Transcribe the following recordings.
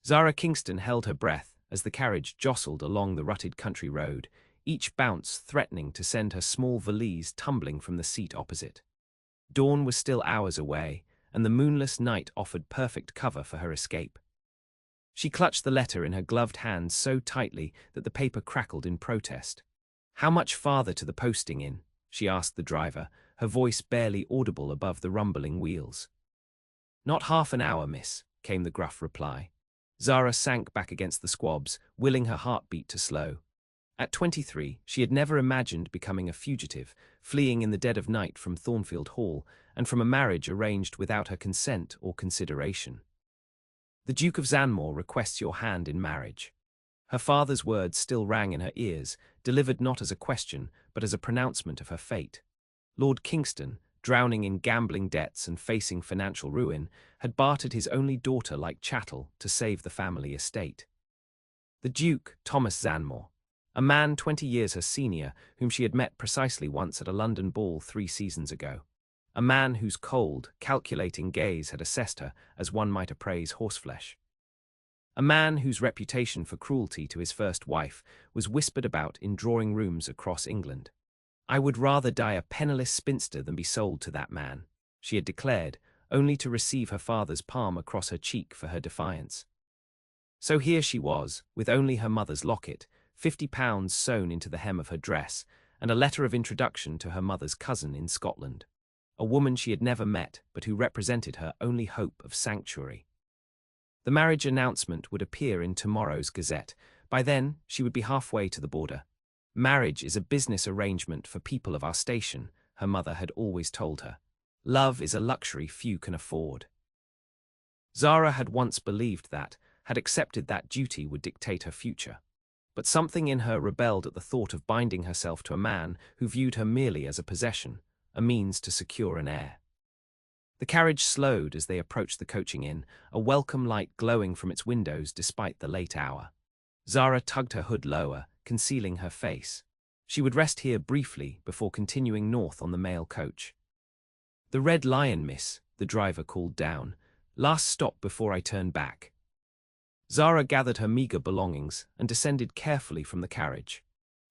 Zara Kingston held her breath as the carriage jostled along the rutted country road, each bounce threatening to send her small valise tumbling from the seat opposite. Dawn was still hours away, and the moonless night offered perfect cover for her escape. She clutched the letter in her gloved hands so tightly that the paper crackled in protest. "How much farther to the posting inn?" she asked the driver, her voice barely audible above the rumbling wheels. "Not half an hour, miss," came the gruff reply. Zara sank back against the squabs, willing her heartbeat to slow. At 23, she had never imagined becoming a fugitive, fleeing in the dead of night from Thornfield Hall and from a marriage arranged without her consent or consideration. "The Duke of Zanmore requests your hand in marriage." Her father's words still rang in her ears, delivered not as a question, but as a pronouncement of her fate. Lord Kingston, drowning in gambling debts and facing financial ruin, had bartered his only daughter like chattel to save the family estate. The Duke, Thomas Zanmore, a man 20 years her senior, whom she had met precisely once at a London ball 3 seasons ago. A man whose cold, calculating gaze had assessed her as one might appraise horseflesh. A man whose reputation for cruelty to his first wife was whispered about in drawing rooms across England. "I would rather die a penniless spinster than be sold to that man," she had declared, only to receive her father's palm across her cheek for her defiance. So here she was, with only her mother's locket, £50 sewn into the hem of her dress, and a letter of introduction to her mother's cousin in Scotland. A woman she had never met, but who represented her only hope of sanctuary. The marriage announcement would appear in tomorrow's Gazette. By then, she would be halfway to the border. "Marriage is a business arrangement for people of our station," her mother had always told her. "Love is a luxury few can afford." Zara had once believed that, had accepted that duty would dictate her future. But something in her rebelled at the thought of binding herself to a man who viewed her merely as a possession, a means to secure an heir. The carriage slowed as they approached the coaching inn, a welcome light glowing from its windows despite the late hour. Zara tugged her hood lower, concealing her face. She would rest here briefly before continuing north on the mail coach. "The Red Lion, miss," the driver called down. "Last stop before I turn back." Zara gathered her meagre belongings and descended carefully from the carriage.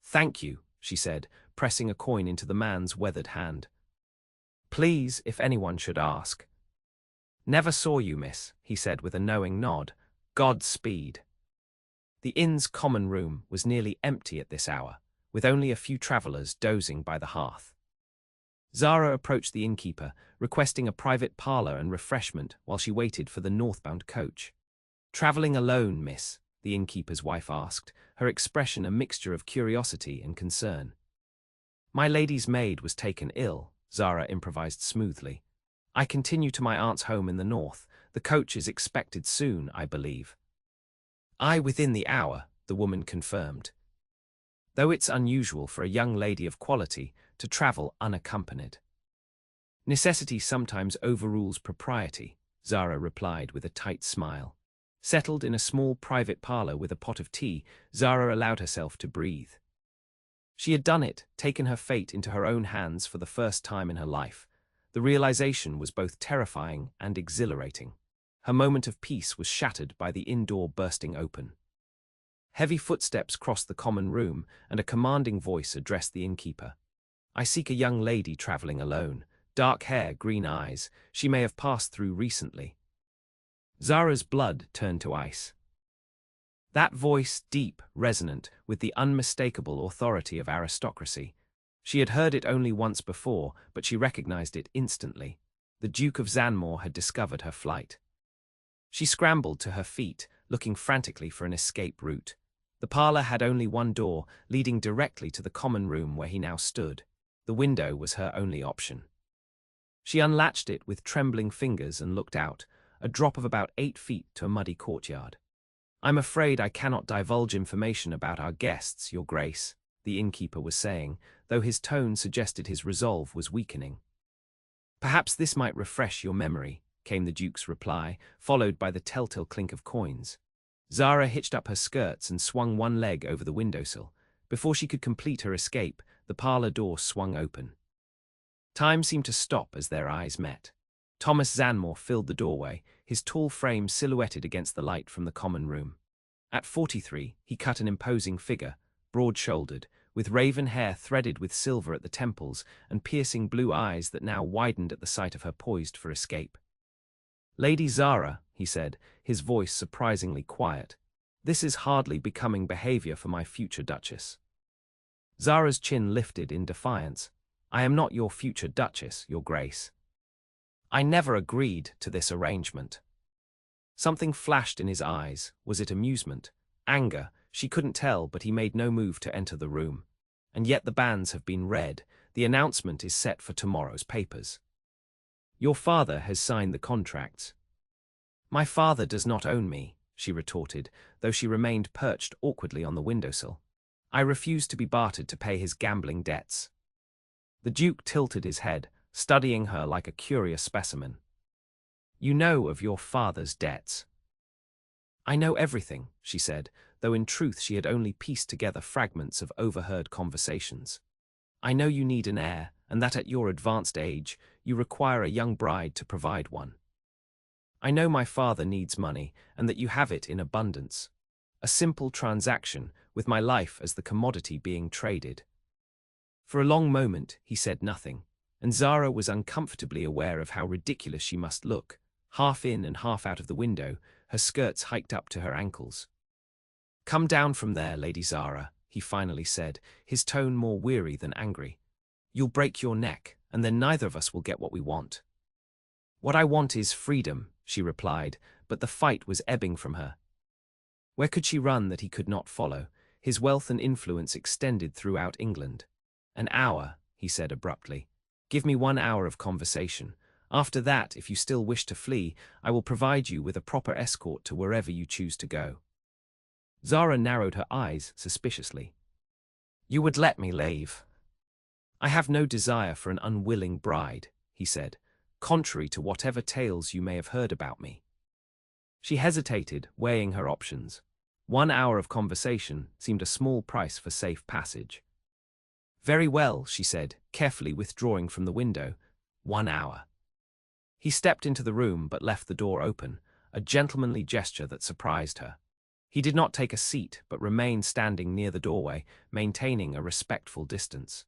"Thank you," she said, pressing a coin into the man's weathered hand. "Please, if anyone should ask." "Never saw you, miss," he said with a knowing nod. "Godspeed." The inn's common room was nearly empty at this hour, with only a few travellers dozing by the hearth. Zara approached the innkeeper, requesting a private parlour and refreshment while she waited for the northbound coach. "Travelling alone, miss?" the innkeeper's wife asked, her expression a mixture of curiosity and concern. "My lady's maid was taken ill," Zara improvised smoothly. "I continue to my aunt's home in the north. The coach is expected soon, I believe." "Aye, within the hour," the woman confirmed. "Though it's unusual for a young lady of quality to travel unaccompanied." "Necessity sometimes overrules propriety," Zara replied with a tight smile. Settled in a small private parlour with a pot of tea, Zara allowed herself to breathe. She had done it, taken her fate into her own hands for the first time in her life. The realization was both terrifying and exhilarating. Her moment of peace was shattered by the inn door bursting open. Heavy footsteps crossed the common room, and a commanding voice addressed the innkeeper. "I seek a young lady travelling alone. Dark hair, green eyes. She may have passed through recently." Zara's blood turned to ice. That voice, deep, resonant, with the unmistakable authority of aristocracy. She had heard it only once before, but she recognized it instantly. The Duke of Zanmore had discovered her flight. She scrambled to her feet, looking frantically for an escape route. The parlour had only one door, leading directly to the common room where he now stood. The window was her only option. She unlatched it with trembling fingers and looked out, a drop of about 8 feet to a muddy courtyard. "I'm afraid I cannot divulge information about our guests, Your Grace," the innkeeper was saying, though his tone suggested his resolve was weakening. "Perhaps this might refresh your memory," came the Duke's reply, followed by the telltale clink of coins. Zara hitched up her skirts and swung one leg over the windowsill. Before she could complete her escape, the parlour door swung open. Time seemed to stop as their eyes met. Thomas Zanmore filled the doorway, his tall frame silhouetted against the light from the common room. At 43, he cut an imposing figure, broad-shouldered, with raven hair threaded with silver at the temples and piercing blue eyes that now widened at the sight of her poised for escape. "Lady Zara," he said, his voice surprisingly quiet, "this is hardly becoming behavior for my future duchess." Zara's chin lifted in defiance. "I am not your future duchess, your grace. I never agreed to this arrangement." Something flashed in his eyes. Was it amusement? Anger? She couldn't tell, but he made no move to enter the room. "And yet the bans have been read. The announcement is set for tomorrow's papers. Your father has signed the contracts." "My father does not own me," she retorted, though she remained perched awkwardly on the windowsill. "I refuse to be bartered to pay his gambling debts." The Duke tilted his head, studying her like a curious specimen. "You know of your father's debts." "I know everything," she said, though in truth she had only pieced together fragments of overheard conversations. "I know you need an heir, and that at your advanced age, you require a young bride to provide one. I know my father needs money, and that you have it in abundance. A simple transaction, with my life as the commodity being traded." For a long moment, he said nothing, and Zara was uncomfortably aware of how ridiculous she must look, half in and half out of the window, her skirts hiked up to her ankles. "Come down from there, Lady Zara," he finally said, his tone more weary than angry. "You'll break your neck, and then neither of us will get what we want." "What I want is freedom," she replied, but the fight was ebbing from her. Where could she run that he could not follow? His wealth and influence extended throughout England. "An hour," he said abruptly. "Give me 1 hour of conversation. After that, if you still wish to flee, I will provide you with a proper escort to wherever you choose to go." Zara narrowed her eyes suspiciously. "You would let me leave?" "I have no desire for an unwilling bride," he said, "contrary to whatever tales you may have heard about me." She hesitated, weighing her options. 1 hour of conversation seemed a small price for safe passage. "Very well," she said, carefully withdrawing from the window. 1 hour. He stepped into the room but left the door open, a gentlemanly gesture that surprised her. He did not take a seat but remained standing near the doorway, maintaining a respectful distance.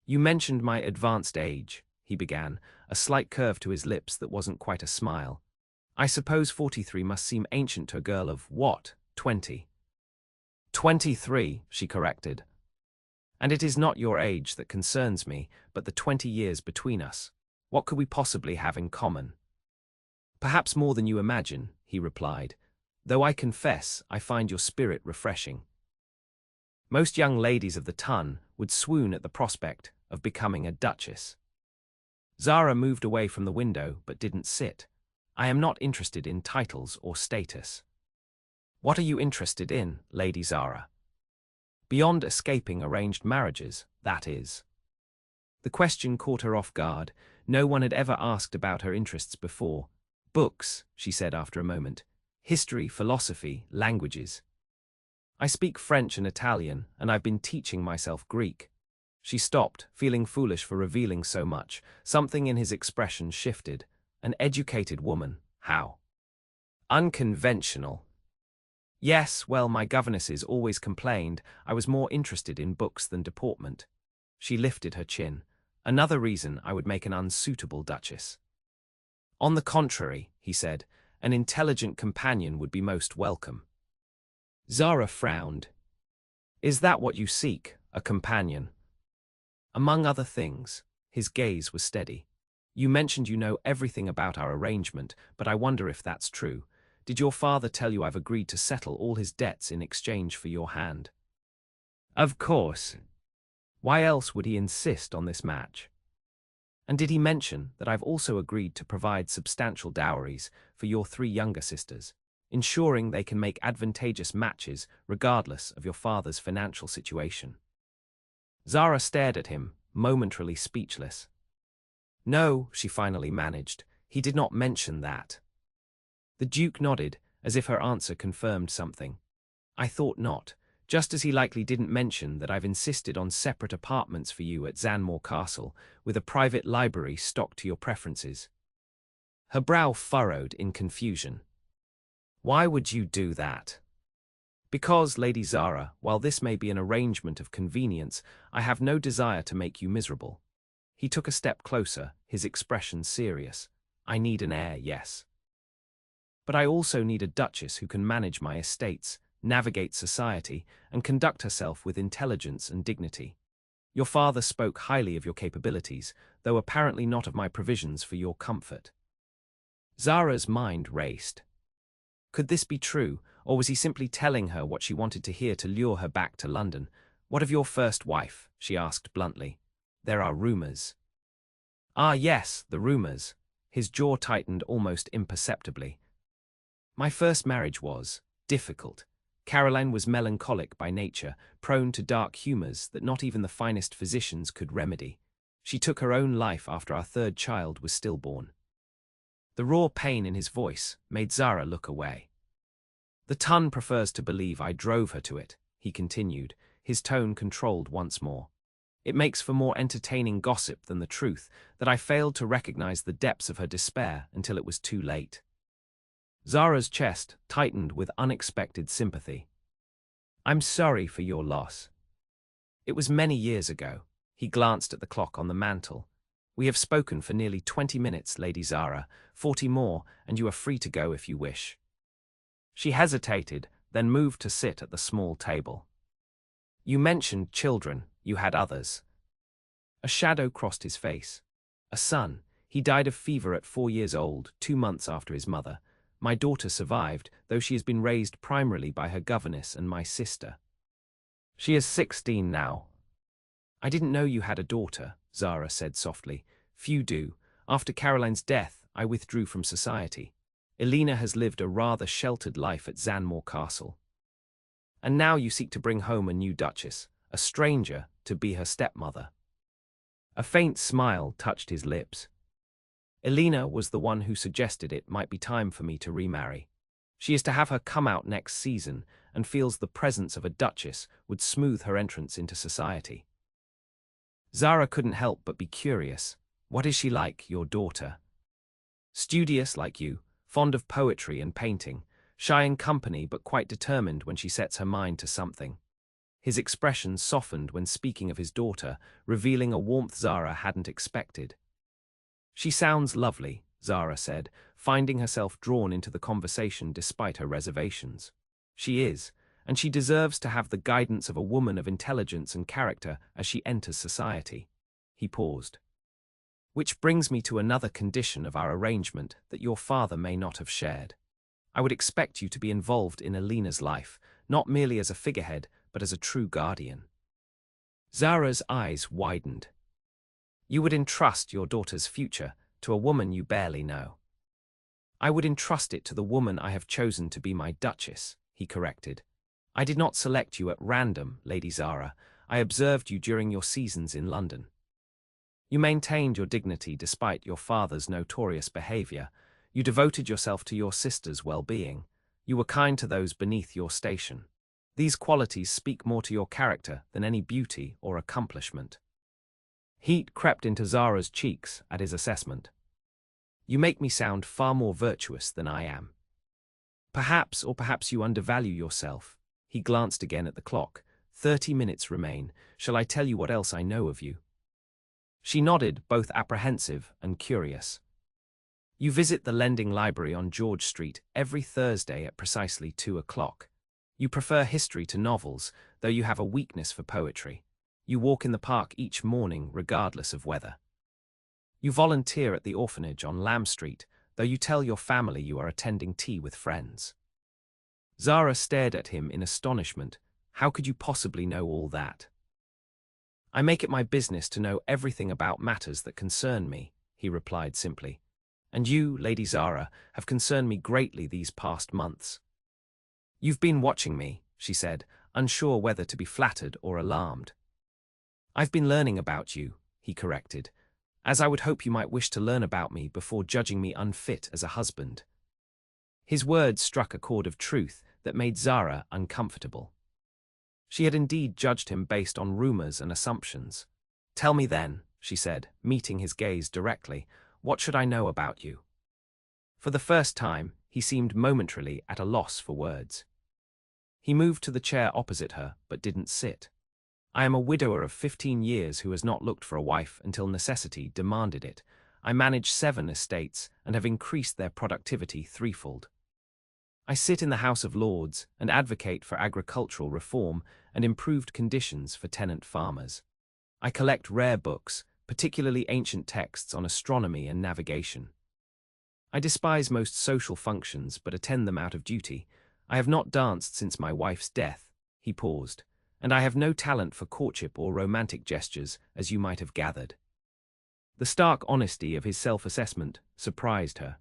"You mentioned my advanced age," he began, a slight curve to his lips that wasn't quite a smile. "I suppose 43 must seem ancient to a girl of, what, 20? 23, she corrected. "And it is not your age that concerns me, but the 20 years between us. What could we possibly have in common?" "Perhaps more than you imagine," he replied, "though I confess I find your spirit refreshing. Most young ladies of the ton would swoon at the prospect of becoming a duchess." Zara moved away from the window but didn't sit. "I am not interested in titles or status." "What are you interested in, Lady Zara?" "Beyond escaping arranged marriages, that is." The question caught her off guard. No one had ever asked about her interests before. "Books," she said after a moment. "History, philosophy, languages. I speak French and Italian, and I've been teaching myself Greek." She stopped, feeling foolish for revealing so much. Something in his expression shifted. An educated woman. How unconventional. "Yes, well, my governesses always complained I was more interested in books than deportment." She lifted her chin. "Another reason I would make an unsuitable duchess." "On the contrary," he said, "an intelligent companion would be most welcome." Zara frowned. "Is that what you seek, a companion?" "Among other things." His gaze was steady. "You mentioned you know everything about our arrangement, but I wonder if that's true. Did your father tell you I've agreed to settle all his debts in exchange for your hand?" "Of course. Why else would he insist on this match?" "And did he mention that I've also agreed to provide substantial dowries for your 3 younger sisters, ensuring they can make advantageous matches regardless of your father's financial situation?" Zara stared at him, momentarily speechless. "No," she finally managed, "he did not mention that." The Duke nodded, as if her answer confirmed something. "I thought not, just as he likely didn't mention that I've insisted on separate apartments for you at Zanmore Castle, with a private library stocked to your preferences." Her brow furrowed in confusion. Why would you do that? Because, Lady Zara, while this may be an arrangement of convenience, I have no desire to make you miserable. He took a step closer, his expression serious. I need an heir, yes. But I also need a duchess who can manage my estates, navigate society, and conduct herself with intelligence and dignity. Your father spoke highly of your capabilities, though apparently not of my provisions for your comfort. Zara's mind raced. Could this be true, or was he simply telling her what she wanted to hear to lure her back to London? What of your first wife? She asked bluntly. There are rumors. Ah, yes, the rumors. His jaw tightened almost imperceptibly. My first marriage was difficult. Caroline was melancholic by nature, prone to dark humors that not even the finest physicians could remedy. She took her own life after our third child was stillborn. The raw pain in his voice made Zara look away. The Tun prefers to believe I drove her to it, he continued, his tone controlled once more. It makes for more entertaining gossip than the truth that I failed to recognize the depths of her despair until it was too late. Zara's chest tightened with unexpected sympathy. I'm sorry for your loss. It was many years ago. He glanced at the clock on the mantel. We have spoken for nearly 20 minutes, Lady Zara, 40 more, and you are free to go if you wish. She hesitated, then moved to sit at the small table. You mentioned children, you had others. A shadow crossed his face. A son. He died of fever at 4 years old, 2 months after his mother. My daughter survived, though she has been raised primarily by her governess and my sister. She is 16 now. I didn't know you had a daughter, Zara said softly. Few do. After Caroline's death, I withdrew from society. Elena has lived a rather sheltered life at Zanmore Castle. And now you seek to bring home a new duchess, a stranger, to be her stepmother. A faint smile touched his lips. Elena was the one who suggested it might be time for me to remarry. She is to have her come out next season and feels the presence of a duchess would smooth her entrance into society. Zara couldn't help but be curious. What is she like, your daughter? Studious like you, fond of poetry and painting, shy in company but quite determined when she sets her mind to something. His expression softened when speaking of his daughter, revealing a warmth Zara hadn't expected. She sounds lovely, Zara said, finding herself drawn into the conversation despite her reservations. She is, and she deserves to have the guidance of a woman of intelligence and character as she enters society. He paused. Which brings me to another condition of our arrangement that your father may not have shared. I would expect you to be involved in Elena's life, not merely as a figurehead, but as a true guardian. Zara's eyes widened. You would entrust your daughter's future to a woman you barely know. I would entrust it to the woman I have chosen to be my duchess, he corrected. I did not select you at random, Lady Zara. I observed you during your seasons in London. You maintained your dignity despite your father's notorious behavior. You devoted yourself to your sister's well-being. You were kind to those beneath your station. These qualities speak more to your character than any beauty or accomplishment. Heat crept into Zara's cheeks at his assessment. You make me sound far more virtuous than I am. Perhaps you undervalue yourself. He glanced again at the clock. 30 minutes remain. Shall I tell you what else I know of you? She nodded, both apprehensive and curious. You visit the lending library on George Street every Thursday at precisely 2 o'clock. You prefer history to novels, though you have a weakness for poetry. You walk in the park each morning regardless of weather. You volunteer at the orphanage on Lamb Street, though you tell your family you are attending tea with friends. Zara stared at him in astonishment. How could you possibly know all that? I make it my business to know everything about matters that concern me, he replied simply. And you, Lady Zara, have concerned me greatly these past months. You've been watching me, she said, unsure whether to be flattered or alarmed. I've been learning about you, he corrected, as I would hope you might wish to learn about me before judging me unfit as a husband. His words struck a chord of truth that made Zara uncomfortable. She had indeed judged him based on rumors and assumptions. Tell me then, she said, meeting his gaze directly, what should I know about you? For the first time, he seemed momentarily at a loss for words. He moved to the chair opposite her, but didn't sit. I am a widower of 15 years who has not looked for a wife until necessity demanded it. I manage 7 estates and have increased their productivity threefold. I sit in the House of Lords and advocate for agricultural reform and improved conditions for tenant farmers. I collect rare books, particularly ancient texts on astronomy and navigation. I despise most social functions but attend them out of duty. I have not danced since my wife's death. He paused. And I have no talent for courtship or romantic gestures, as you might have gathered. The stark honesty of his self-assessment surprised her.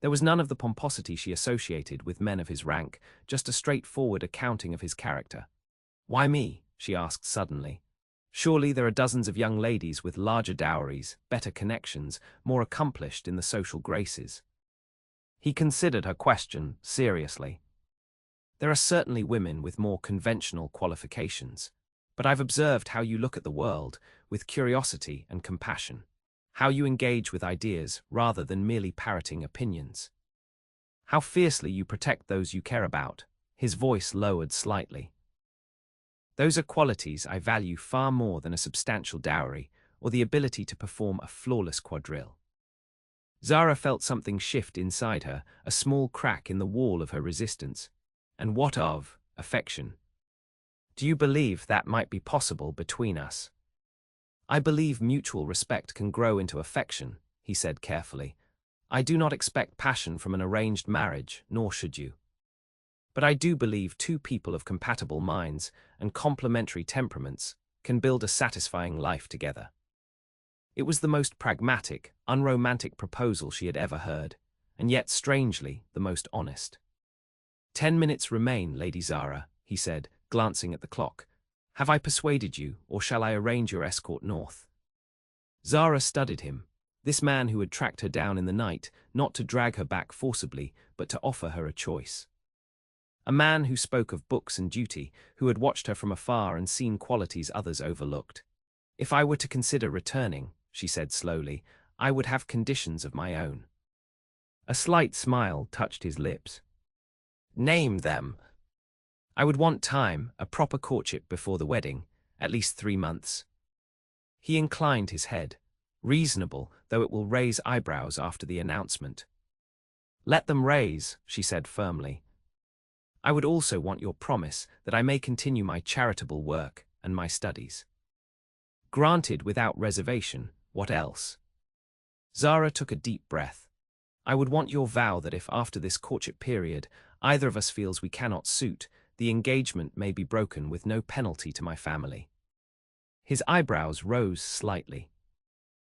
There was none of the pomposity she associated with men of his rank, just a straightforward accounting of his character. "Why me?" she asked suddenly. "Surely there are dozens of young ladies with larger dowries, better connections, more accomplished in the social graces." He considered her question seriously. "There are certainly women with more conventional qualifications, but I've observed how you look at the world, with curiosity and compassion, how you engage with ideas rather than merely parroting opinions. How fiercely you protect those you care about." His voice lowered slightly. "Those are qualities I value far more than a substantial dowry or the ability to perform a flawless quadrille." Zara felt something shift inside her, a small crack in the wall of her resistance. "And what of affection? Do you believe that might be possible between us?" "I believe mutual respect can grow into affection," he said carefully. "I do not expect passion from an arranged marriage, nor should you. But I do believe two people of compatible minds and complementary temperaments can build a satisfying life together." It was the most pragmatic, unromantic proposal she had ever heard, and yet, strangely, the most honest. "10 minutes remain, Lady Zara," he said, glancing at the clock. "Have I persuaded you, or shall I arrange your escort north?" Zara studied him, this man who had tracked her down in the night, not to drag her back forcibly, but to offer her a choice. A man who spoke of books and duty, who had watched her from afar and seen qualities others overlooked. "If I were to consider returning," she said slowly, "I would have conditions of my own." A slight smile touched his lips. "Name them." "I would want time, a proper courtship before the wedding, at least 3 months." He inclined his head. "Reasonable, though it will raise eyebrows after the announcement." "Let them raise," she said firmly. "I would also want your promise that I may continue my charitable work and my studies." "Granted without reservation. What else?" Zara took a deep breath. "I would want your vow that if after this courtship period either of us feels we cannot suit, the engagement may be broken with no penalty to my family." His eyebrows rose slightly.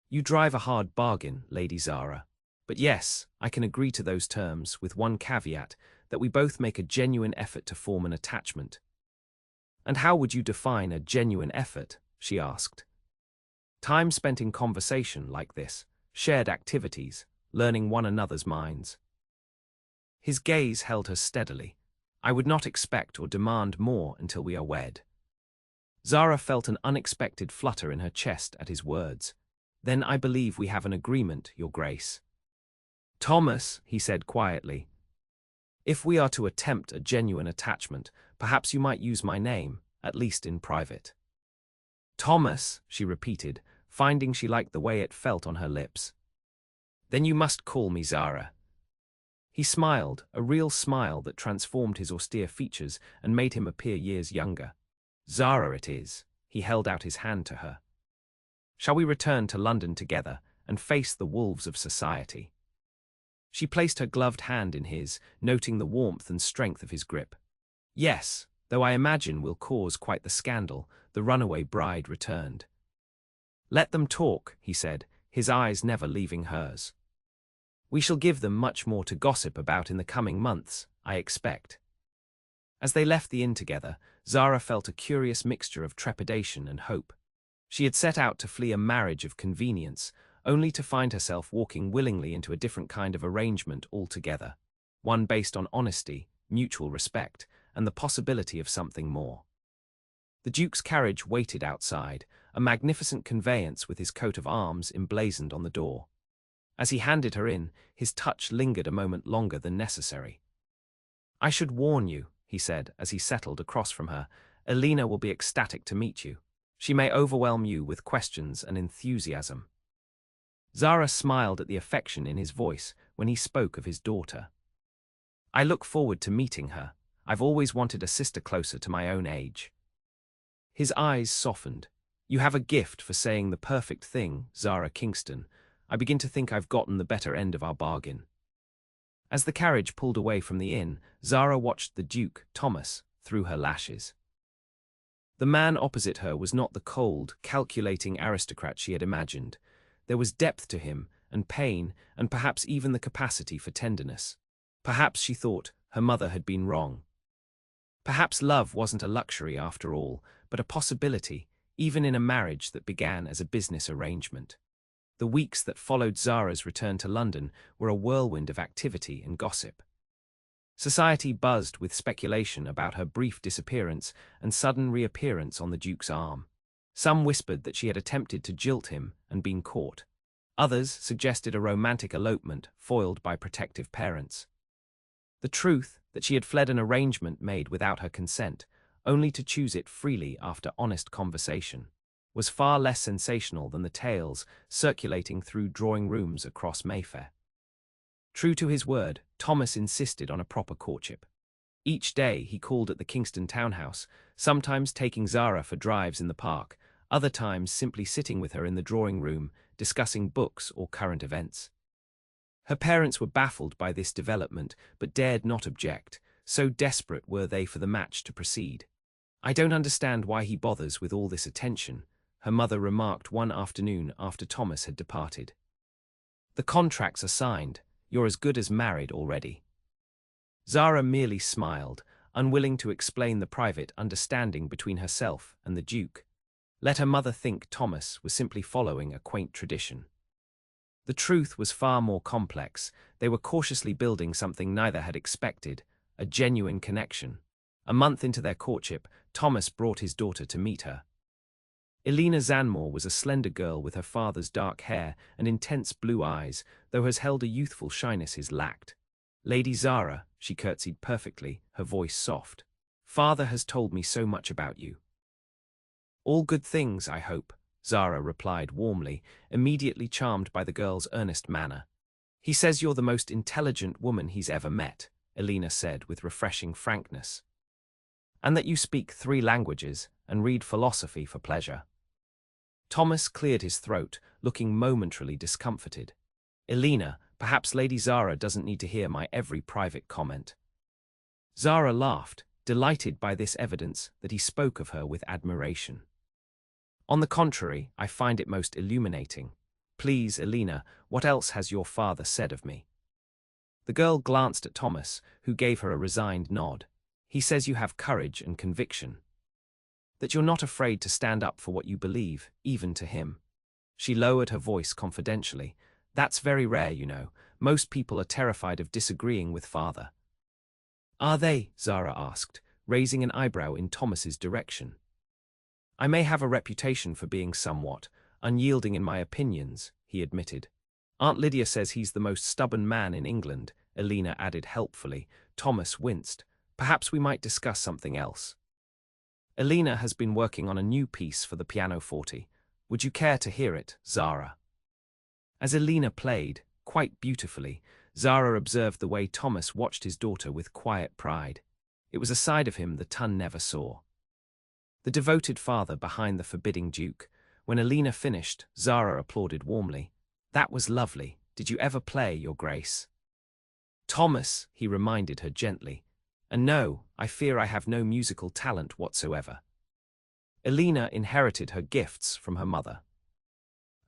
"You drive a hard bargain, Lady Zara. But yes, I can agree to those terms, with one caveat, that we both make a genuine effort to form an attachment." "And how would you define a genuine effort?" she asked. "Time spent in conversation like this, shared activities, learning one another's minds." His gaze held her steadily. "I would not expect or demand more until we are wed." Zara felt an unexpected flutter in her chest at his words. "Then I believe we have an agreement, Your Grace." "Thomas," he said quietly, "if we are to attempt a genuine attachment, perhaps you might use my name, at least in private." "Thomas," she repeated, finding she liked the way it felt on her lips. "Then you must call me Zara." He smiled, a real smile that transformed his austere features and made him appear years younger. "Zara it is." He held out his hand to her. "Shall we return to London together and face the wolves of society?" She placed her gloved hand in his, noting the warmth and strength of his grip. "Yes, though I imagine will cause quite the scandal," the runaway bride returned. "Let them talk," he said, his eyes never leaving hers. "We shall give them much more to gossip about in the coming months, I expect." As they left the inn together, Zara felt a curious mixture of trepidation and hope. She had set out to flee a marriage of convenience, only to find herself walking willingly into a different kind of arrangement altogether, one based on honesty, mutual respect, and the possibility of something more. The Duke's carriage waited outside, a magnificent conveyance with his coat of arms emblazoned on the door. As he handed her in, his touch lingered a moment longer than necessary. "I should warn you," he said as he settled across from her. "Elena will be ecstatic to meet you. She may overwhelm you with questions and enthusiasm." Zara smiled at the affection in his voice when he spoke of his daughter. "I look forward to meeting her. I've always wanted a sister closer to my own age." His eyes softened. "You have a gift for saying the perfect thing, Zara Kingston. I begin to think I've gotten the better end of our bargain." As the carriage pulled away from the inn, Zara watched the Duke, Thomas, through her lashes. The man opposite her was not the cold, calculating aristocrat she had imagined. There was depth to him, and pain, and perhaps even the capacity for tenderness. Perhaps, she thought, her mother had been wrong. Perhaps love wasn't a luxury after all, but a possibility, even in a marriage that began as a business arrangement. The weeks that followed Zara's return to London were a whirlwind of activity and gossip. Society buzzed with speculation about her brief disappearance and sudden reappearance on the Duke's arm. Some whispered that she had attempted to jilt him and been caught. Others suggested a romantic elopement foiled by protective parents. The truth, that she had fled an arrangement made without her consent, only to choose it freely after honest conversation, was far less sensational than the tales circulating through drawing rooms across Mayfair. True to his word, Thomas insisted on a proper courtship. Each day he called at the Kingston townhouse, sometimes taking Zara for drives in the park, other times simply sitting with her in the drawing room, discussing books or current events. Her parents were baffled by this development, but dared not object, so desperate were they for the match to proceed. "I don't understand why he bothers with all this attention," her mother remarked one afternoon after Thomas had departed. "The contracts are signed. You're as good as married already." Zara merely smiled, unwilling to explain the private understanding between herself and the Duke. Let her mother think Thomas was simply following a quaint tradition. The truth was far more complex. They were cautiously building something neither had expected, a genuine connection. A month into their courtship, Thomas brought his daughter to meet her. Elena Zanmore was a slender girl with her father's dark hair and intense blue eyes, though hers held a youthful shyness his lacked. "Lady Zara," she curtsied perfectly, her voice soft. "Father has told me so much about you." "All good things, I hope," Zara replied warmly, immediately charmed by the girl's earnest manner. "He says you're the most intelligent woman he's ever met," Elena said with refreshing frankness. "And that you speak 3 languages and read philosophy for pleasure." Thomas cleared his throat, looking momentarily discomforted. "Elena, perhaps Lady Zara doesn't need to hear my every private comment." Zara laughed, delighted by this evidence that he spoke of her with admiration. "On the contrary, I find it most illuminating. Please, Elena, what else has your father said of me?" The girl glanced at Thomas, who gave her a resigned nod. "He says you have courage and conviction. That you're not afraid to stand up for what you believe, even to him." She lowered her voice confidentially. "That's very rare, you know. Most people are terrified of disagreeing with father." "Are they?" Zara asked, raising an eyebrow in Thomas's direction. "I may have a reputation for being somewhat unyielding in my opinions," he admitted. "Aunt Lydia says he's the most stubborn man in England," Elena added helpfully. Thomas winced. "Perhaps we might discuss something else." "Elena has been working on a new piece for the pianoforte. Would you care to hear it, Zara?" As Elena played, quite beautifully, Zara observed the way Thomas watched his daughter with quiet pride. It was a side of him the ton never saw. The devoted father behind the forbidding Duke. When Elena finished, Zara applauded warmly. "That was lovely. Did you ever play, Your Grace?" "Thomas," he reminded her gently. "And no, I fear I have no musical talent whatsoever." Elena inherited her gifts from her mother.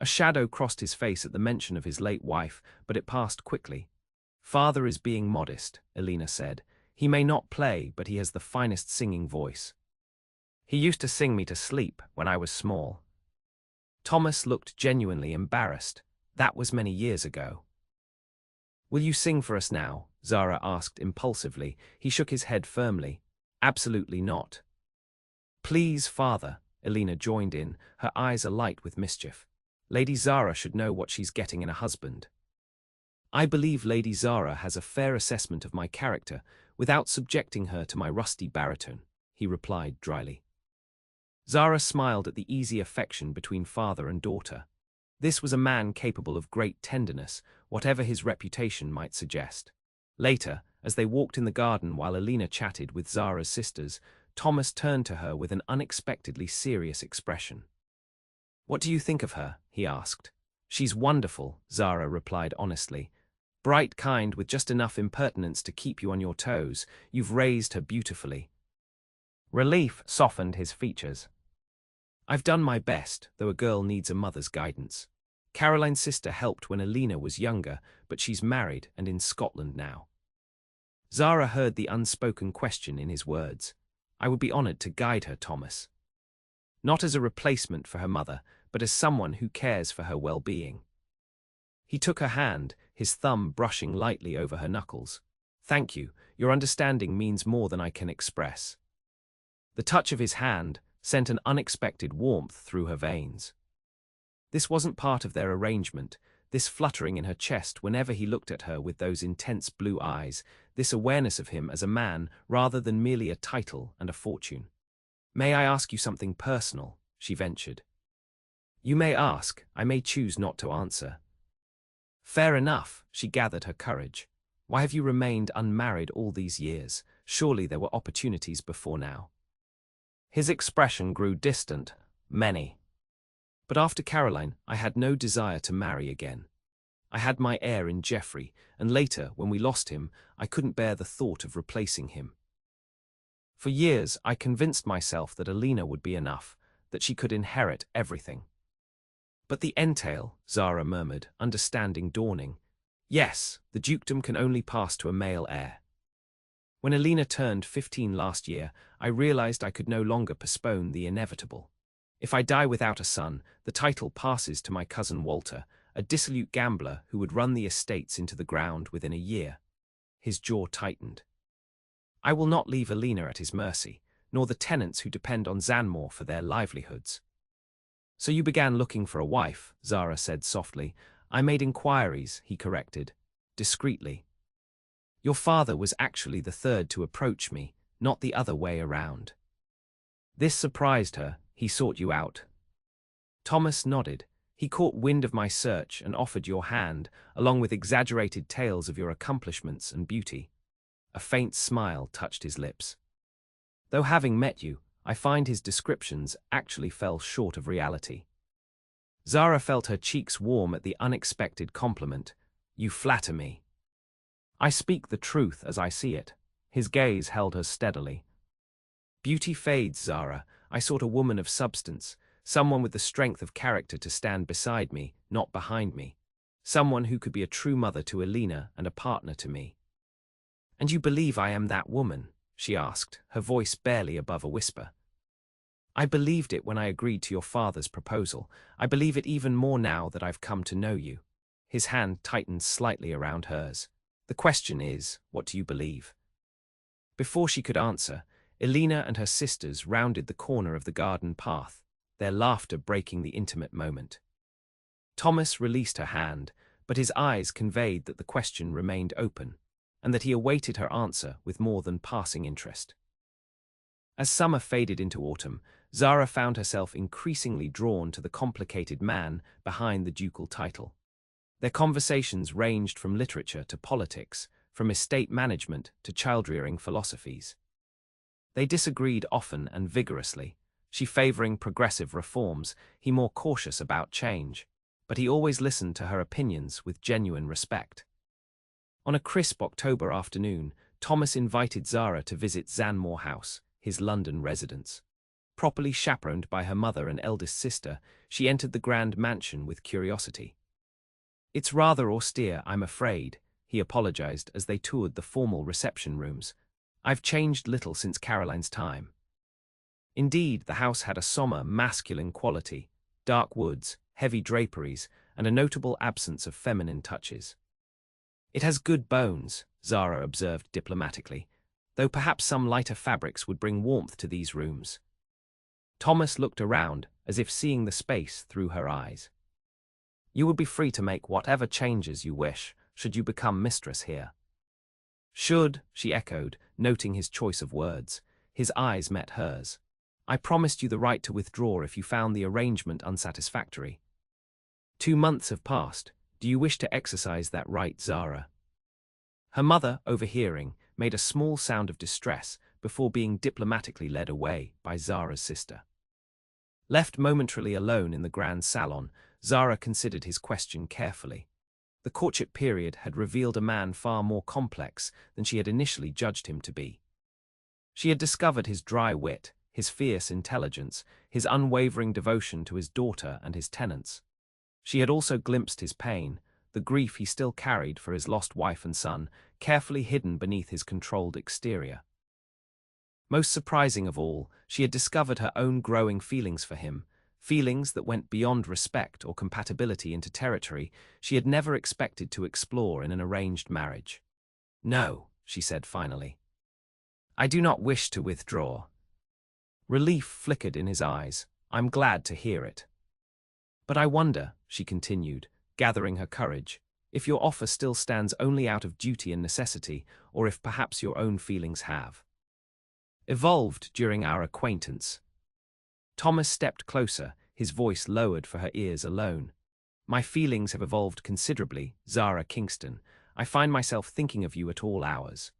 A shadow crossed his face at the mention of his late wife, but it passed quickly. "Father is being modest," Elena said. "He may not play, but he has the finest singing voice. He used to sing me to sleep when I was small." Thomas looked genuinely embarrassed. That was many years ago. "Will you sing for us now?" Zara asked impulsively. He shook his head firmly. "Absolutely not." "Please, father," Elena joined in, her eyes alight with mischief. "Lady Zara should know what she's getting in a husband." I believe Lady Zara has a fair assessment of my character without subjecting her to my rusty baritone, he replied dryly. Zara smiled at the easy affection between father and daughter. This was a man capable of great tenderness, whatever his reputation might suggest. Later, as they walked in the garden while Alina chatted with Zara's sisters, Thomas turned to her with an unexpectedly serious expression. "What do you think of her?" he asked. "She's wonderful," Zara replied honestly. "Bright, kind, with just enough impertinence to keep you on your toes. You've raised her beautifully." Relief softened his features. "I've done my best, though a girl needs a mother's guidance. Caroline's sister helped when Alina was younger, but she's married and in Scotland now." Zara heard the unspoken question in his words. "I would be honored to guide her, Thomas. Not as a replacement for her mother, but as someone who cares for her well-being." He took her hand, his thumb brushing lightly over her knuckles. "Thank you, your understanding means more than I can express." The touch of his hand sent an unexpected warmth through her veins. This wasn't part of their arrangement, this fluttering in her chest whenever he looked at her with those intense blue eyes, this awareness of him as a man rather than merely a title and a fortune. "May I ask you something personal?" she ventured. "You may ask, I may choose not to answer." "Fair enough," she gathered her courage. "Why have you remained unmarried all these years? Surely there were opportunities before now." His expression grew distant. "Many. But after Caroline, I had no desire to marry again. I had my heir in Geoffrey, and later, when we lost him, I couldn't bear the thought of replacing him. For years, I convinced myself that Alina would be enough, that she could inherit everything." "But the entail," Zara murmured, understanding dawning. "Yes, the dukedom can only pass to a male heir. When Alina turned 15 last year, I realized I could no longer postpone the inevitable. If I die without a son, the title passes to my cousin Walter, a dissolute gambler who would run the estates into the ground within a year." His jaw tightened. "I will not leave Alina at his mercy, nor the tenants who depend on Zanmore for their livelihoods." "So you began looking for a wife," Zara said softly. "I made inquiries," he corrected, discreetly. "Your father was actually the third to approach me, not the other way around." This surprised her. "He sought you out?" Thomas nodded. "He caught wind of my search and offered your hand, along with exaggerated tales of your accomplishments and beauty." A faint smile touched his lips. "Though having met you, I find his descriptions actually fell short of reality." Zara felt her cheeks warm at the unexpected compliment. "You flatter me." "I speak the truth as I see it." His gaze held her steadily. "Beauty fades, Zara. I sought a woman of substance, someone with the strength of character to stand beside me, not behind me. Someone who could be a true mother to Alina and a partner to me." "And you believe I am that woman?" she asked, her voice barely above a whisper. "I believed it when I agreed to your father's proposal. I believe it even more now that I've come to know you." His hand tightened slightly around hers. "The question is, what do you believe?" Before she could answer, Alina and her sisters rounded the corner of the garden path, their laughter breaking the intimate moment. Thomas released her hand, but his eyes conveyed that the question remained open, and that he awaited her answer with more than passing interest. As summer faded into autumn, Zara found herself increasingly drawn to the complicated man behind the ducal title. Their conversations ranged from literature to politics, from estate management to child-rearing philosophies. They disagreed often and vigorously, she favoring progressive reforms, he more cautious about change, but he always listened to her opinions with genuine respect. On a crisp October afternoon, Thomas invited Zara to visit Zanmore House, his London residence. Properly chaperoned by her mother and eldest sister, she entered the grand mansion with curiosity. "It's rather austere, I'm afraid," he apologized as they toured the formal reception rooms. "I've changed little since Caroline's time." Indeed, the house had a sombre, masculine quality, dark woods, heavy draperies, and a notable absence of feminine touches. "It has good bones," Zara observed diplomatically, "though perhaps some lighter fabrics would bring warmth to these rooms." Thomas looked around, as if seeing the space through her eyes. "You would be free to make whatever changes you wish," should you become mistress here. Should, she echoed, noting his choice of words. His eyes met hers. I promised you the right to withdraw if you found the arrangement unsatisfactory. 2 months have passed. Do you wish to exercise that right, Zara? Her mother, overhearing, made a small sound of distress before being diplomatically led away by Zara's sister. Left momentarily alone in the grand salon, Zara considered his question carefully. The courtship period had revealed a man far more complex than she had initially judged him to be. She had discovered his dry wit, his fierce intelligence, his unwavering devotion to his daughter and his tenants. She had also glimpsed his pain, the grief he still carried for his lost wife and son, carefully hidden beneath his controlled exterior. Most surprising of all, she had discovered her own growing feelings for him, feelings that went beyond respect or compatibility into territory she had never expected to explore in an arranged marriage. No, she said finally. I do not wish to withdraw. Relief flickered in his eyes. I'm glad to hear it. But I wonder, she continued, gathering her courage, if your offer still stands only out of duty and necessity, or if perhaps your own feelings have evolved during our acquaintance. Thomas stepped closer, his voice lowered for her ears alone. My feelings have evolved considerably, Zara Kingston. I find myself thinking of you at all hours.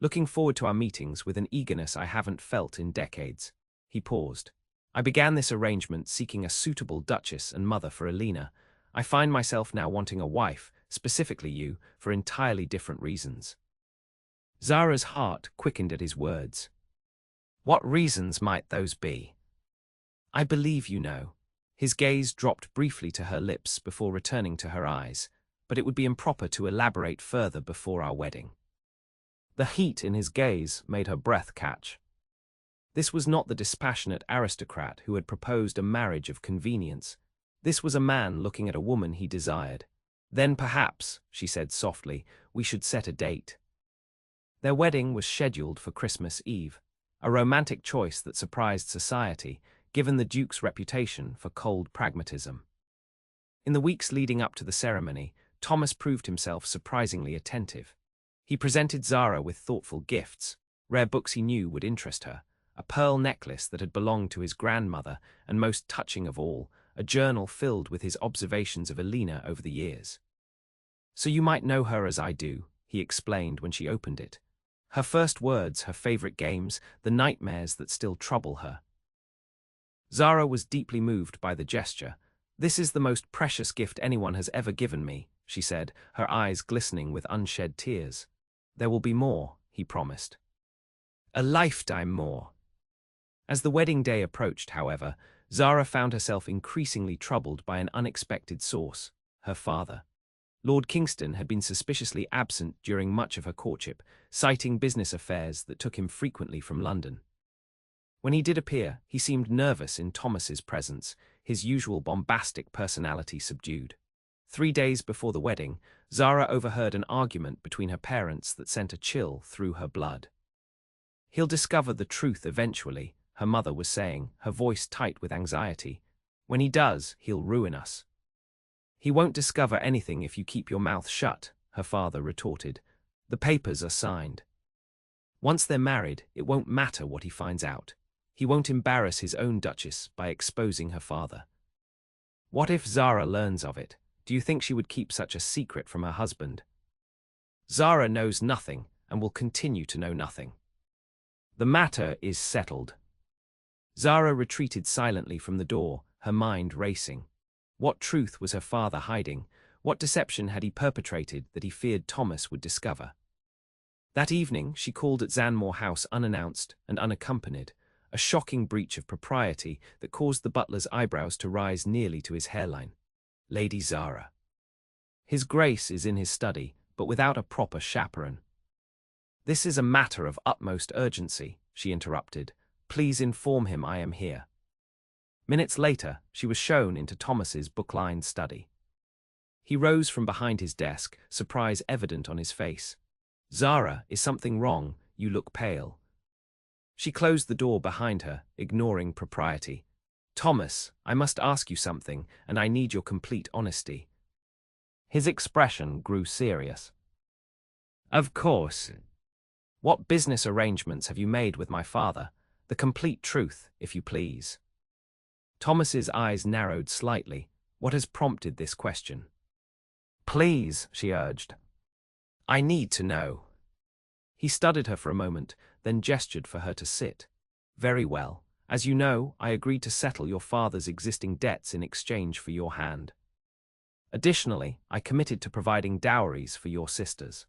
Looking forward to our meetings with an eagerness I haven't felt in decades. He paused. I began this arrangement seeking a suitable duchess and mother for Alina. I find myself now wanting a wife, specifically you, for entirely different reasons. Zara's heart quickened at his words. What reasons might those be? I believe you know. His gaze dropped briefly to her lips before returning to her eyes, but it would be improper to elaborate further before our wedding. The heat in his gaze made her breath catch. This was not the dispassionate aristocrat who had proposed a marriage of convenience. This was a man looking at a woman he desired. Then perhaps, she said softly, we should set a date. Their wedding was scheduled for Christmas Eve, a romantic choice that surprised society, given the Duke's reputation for cold pragmatism. In the weeks leading up to the ceremony, Thomas proved himself surprisingly attentive. He presented Zara with thoughtful gifts, rare books he knew would interest her, a pearl necklace that had belonged to his grandmother, and most touching of all, a journal filled with his observations of Alina over the years. So you might know her as I do, he explained when she opened it. Her first words, her favorite games, the nightmares that still trouble her. Zara was deeply moved by the gesture. This is the most precious gift anyone has ever given me, she said, her eyes glistening with unshed tears. There will be more, he promised. A lifetime more. As the wedding day approached, however, Zara found herself increasingly troubled by an unexpected source, her father. Lord Kingston had been suspiciously absent during much of her courtship, citing business affairs that took him frequently from London. When he did appear, he seemed nervous in Thomas's presence, his usual bombastic personality subdued. 3 days before the wedding, Zara overheard an argument between her parents that sent a chill through her blood. He'll discover the truth eventually, her mother was saying, her voice tight with anxiety. When he does, he'll ruin us. He won't discover anything if you keep your mouth shut, her father retorted. The papers are signed. Once they're married, it won't matter what he finds out. He won't embarrass his own duchess by exposing her father. What if Zara learns of it? Do you think she would keep such a secret from her husband? Zara knows nothing and will continue to know nothing. The matter is settled. Zara retreated silently from the door, her mind racing. What truth was her father hiding? What deception had he perpetrated that he feared Thomas would discover? That evening, she called at Zanmore House unannounced and unaccompanied, a shocking breach of propriety that caused the butler's eyebrows to rise nearly to his hairline. Lady Zara. His Grace is in his study, but without a proper chaperone. This is a matter of utmost urgency, she interrupted. Please inform him I am here. Minutes later, she was shown into Thomas's book-lined study. He rose from behind his desk, surprise evident on his face. Zara, is something wrong? You look pale. She closed the door behind her, ignoring propriety. Thomas, I must ask you something, and I need your complete honesty. His expression grew serious. Of course. What business arrangements have you made with my father? The complete truth, if you please. Thomas's eyes narrowed slightly. What has prompted this question? Please, she urged. I need to know. He studied her for a moment, then gestured for her to sit. Very well. As you know, I agreed to settle your father's existing debts in exchange for your hand. Additionally, I committed to providing dowries for your sisters.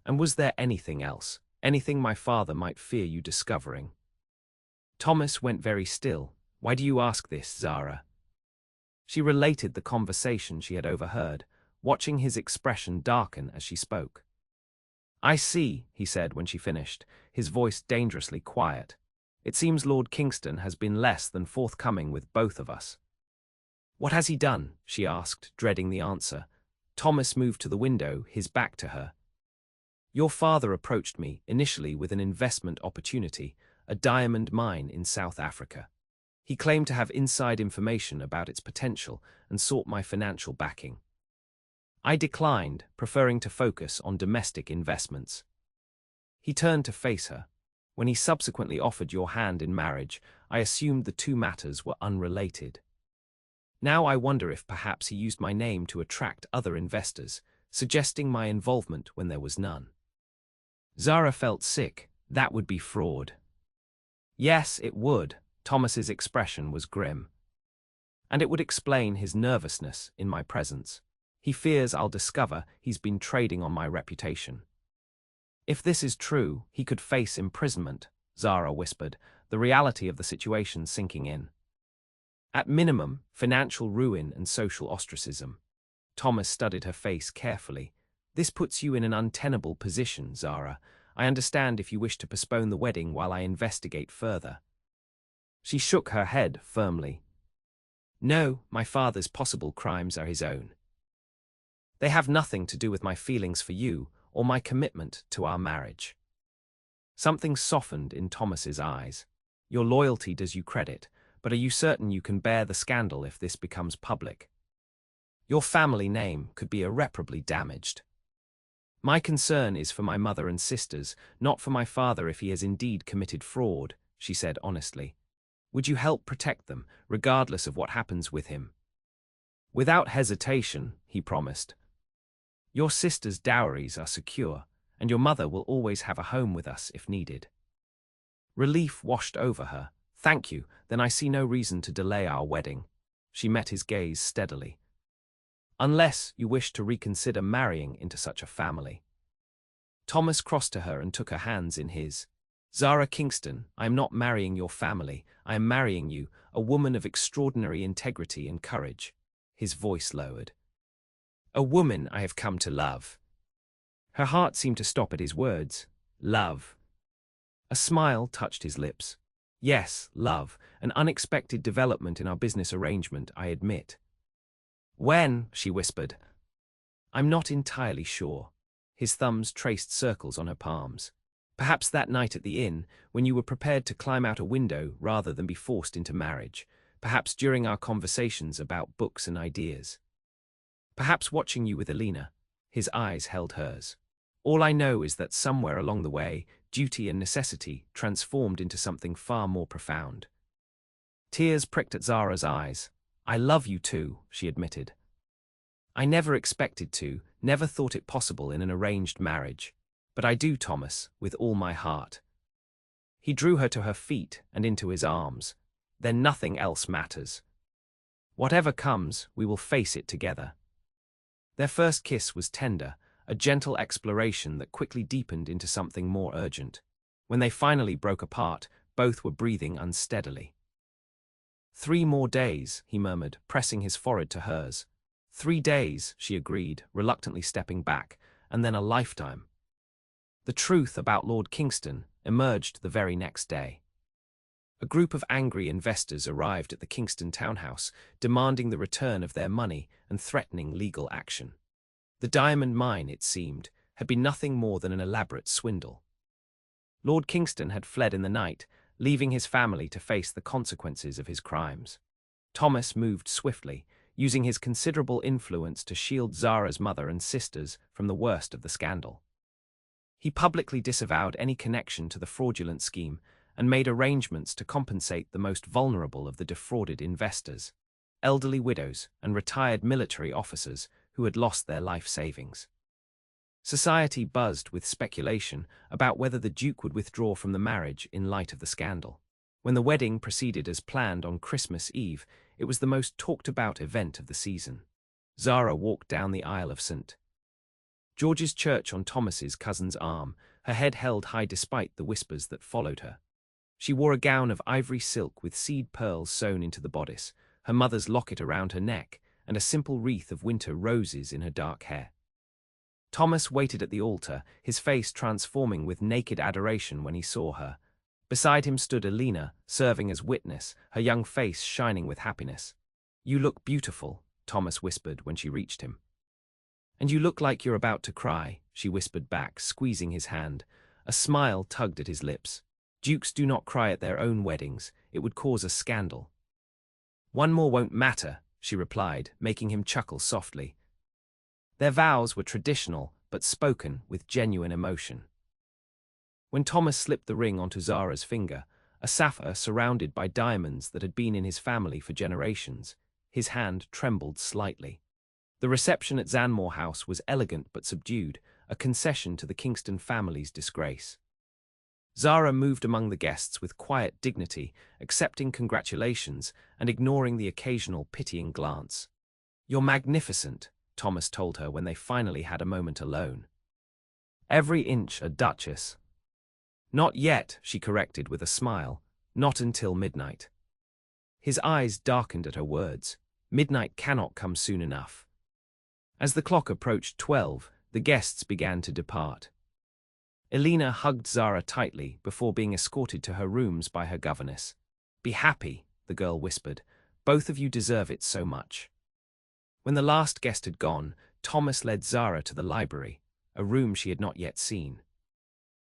And was there anything else, anything my father might fear you discovering? Thomas went very still. Why do you ask this, Zara? She related the conversation she had overheard, watching his expression darken as she spoke. I see, he said when she finished, his voice dangerously quiet. It seems Lord Kingston has been less than forthcoming with both of us. What has he done? She asked, dreading the answer. Thomas moved to the window, his back to her. Your father approached me, initially with an investment opportunity, a diamond mine in South Africa. He claimed to have inside information about its potential and sought my financial backing. I declined, preferring to focus on domestic investments. He turned to face her. When he subsequently offered your hand in marriage, I assumed the two matters were unrelated. Now I wonder if perhaps he used my name to attract other investors, suggesting my involvement when there was none. Zara felt sick. That would be fraud. Yes, it would. Thomas's expression was grim. And it would explain his nervousness in my presence. He fears I'll discover he's been trading on my reputation. If this is true, he could face imprisonment, Zara whispered, the reality of the situation sinking in. At minimum, financial ruin and social ostracism. Thomas studied her face carefully. This puts you in an untenable position, Zara. I understand if you wish to postpone the wedding while I investigate further. She shook her head firmly. No, my father's possible crimes are his own. They have nothing to do with my feelings for you or my commitment to our marriage. Something softened in Thomas's eyes. Your loyalty does you credit, but are you certain you can bear the scandal if this becomes public? Your family name could be irreparably damaged. My concern is for my mother and sisters, not for my father if he has indeed committed fraud, she said honestly. Would you help protect them, regardless of what happens with him? Without hesitation, he promised. Your sister's dowries are secure, and your mother will always have a home with us if needed. Relief washed over her. Thank you, then I see no reason to delay our wedding. She met his gaze steadily. Unless you wish to reconsider marrying into such a family. Thomas crossed to her and took her hands in his. Zara Kingston, I am not marrying your family. I am marrying you, a woman of extraordinary integrity and courage. His voice lowered. A woman I have come to love. Her heart seemed to stop at his words. Love. A smile touched his lips. Yes, love, an unexpected development in our business arrangement, I admit. When? She whispered. I'm not entirely sure. His thumbs traced circles on her palms. Perhaps that night at the inn, when you were prepared to climb out a window rather than be forced into marriage. Perhaps during our conversations about books and ideas. Perhaps watching you with Alina. His eyes held hers. All I know is that somewhere along the way, duty and necessity transformed into something far more profound. Tears pricked at Zara's eyes. I love you too, she admitted. I never expected to, never thought it possible in an arranged marriage. But I do, Thomas, with all my heart. He drew her to her feet and into his arms. Then nothing else matters. Whatever comes, we will face it together. Their first kiss was tender, a gentle exploration that quickly deepened into something more urgent. When they finally broke apart, both were breathing unsteadily. 3 more days, he murmured, pressing his forehead to hers. 3 days, she agreed, reluctantly stepping back, and then a lifetime. The truth about Lord Kingston emerged the very next day. A group of angry investors arrived at the Kingston townhouse, demanding the return of their money and threatening legal action. The diamond mine, it seemed, had been nothing more than an elaborate swindle. Lord Kingston had fled in the night, leaving his family to face the consequences of his crimes. Thomas moved swiftly, using his considerable influence to shield Zara's mother and sisters from the worst of the scandal. He publicly disavowed any connection to the fraudulent scheme and made arrangements to compensate the most vulnerable of the defrauded investors, elderly widows and retired military officers who had lost their life savings. Society buzzed with speculation about whether the Duke would withdraw from the marriage in light of the scandal. When the wedding proceeded as planned on Christmas Eve, it was the most talked-about event of the season. Zara walked down the aisle of St. George's Church on Thomas's cousin's arm, her head held high despite the whispers that followed her. She wore a gown of ivory silk with seed pearls sewn into the bodice, her mother's locket around her neck, and a simple wreath of winter roses in her dark hair. Thomas waited at the altar, his face transforming with naked adoration when he saw her. Beside him stood Elena, serving as witness, her young face shining with happiness. "You look beautiful," Thomas whispered when she reached him. "And you look like you're about to cry," she whispered back, squeezing his hand. A smile tugged at his lips. "Dukes do not cry at their own weddings. It would cause a scandal." "One more won't matter," she replied, making him chuckle softly. Their vows were traditional, but spoken with genuine emotion. When Thomas slipped the ring onto Zara's finger, a sapphire surrounded by diamonds that had been in his family for generations, his hand trembled slightly. The reception at Zanmore House was elegant but subdued, a concession to the Kingston family's disgrace. Zara moved among the guests with quiet dignity, accepting congratulations and ignoring the occasional pitying glance. "You're magnificent," Thomas told her when they finally had a moment alone. "Every inch a duchess." "Not yet," she corrected with a smile. "Not until midnight." His eyes darkened at her words. Midnight cannot come soon enough. As the clock approached 12, the guests began to depart. Elena hugged Zara tightly before being escorted to her rooms by her governess. "Be happy," the girl whispered. "Both of you deserve it so much." When the last guest had gone, Thomas led Zara to the library, a room she had not yet seen.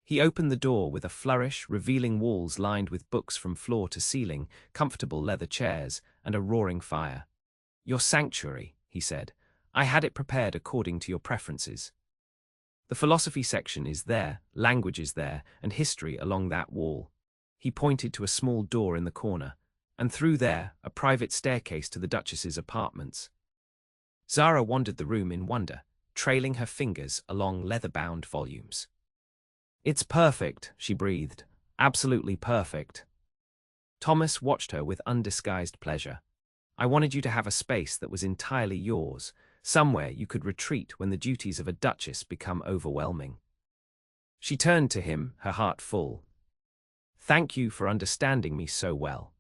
He opened the door with a flourish, revealing walls lined with books from floor to ceiling, comfortable leather chairs, and a roaring fire. "Your sanctuary," he said. "I had it prepared according to your preferences. The philosophy section is there, language is there, and history along that wall." He pointed to a small door in the corner, and through there, a private staircase to the Duchess's apartments. Zara wandered the room in wonder, trailing her fingers along leather-bound volumes. "It's perfect," she breathed. "Absolutely perfect." Thomas watched her with undisguised pleasure. "I wanted you to have a space that was entirely yours, somewhere you could retreat when the duties of a duchess become overwhelming." She turned to him, her heart full. "Thank you for understanding me so well."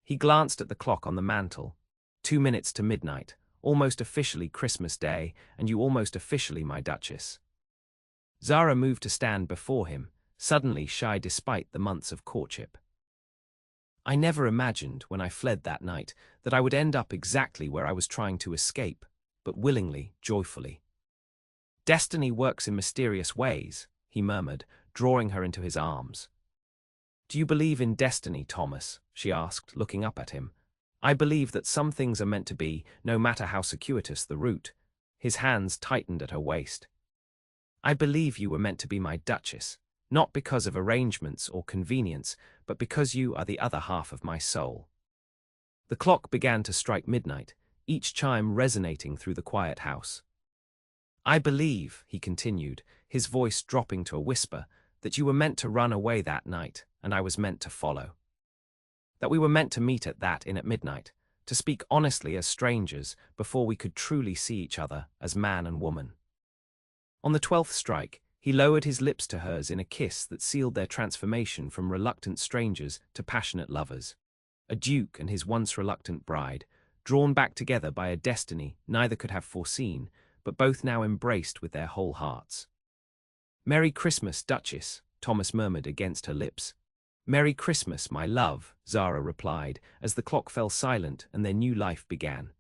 He glanced at the clock on the mantel. 2 minutes to midnight, almost officially Christmas Day, and you almost officially my duchess. Zara moved to stand before him, suddenly shy despite the months of courtship. "I never imagined, when I fled that night, that I would end up exactly where I was trying to escape, but willingly, joyfully." "Destiny works in mysterious ways," he murmured, drawing her into his arms. "Do you believe in destiny, Thomas?" she asked, looking up at him. "I believe that some things are meant to be, no matter how circuitous the route." His hands tightened at her waist. "I believe you were meant to be my duchess, not because of arrangements or convenience, but because you are the other half of my soul." The clock began to strike midnight, each chime resonating through the quiet house. "I believe," he continued, his voice dropping to a whisper, "that you were meant to run away that night, and I was meant to follow. That we were meant to meet at that inn at midnight, to speak honestly as strangers before we could truly see each other as man and woman." On the 12th strike, he lowered his lips to hers in a kiss that sealed their transformation from reluctant strangers to passionate lovers. A duke and his once reluctant bride, drawn back together by a destiny neither could have foreseen, but both now embraced with their whole hearts. "Merry Christmas, Duchess," Thomas murmured against her lips. "Merry Christmas, my love," Zara replied, as the clock fell silent and their new life began.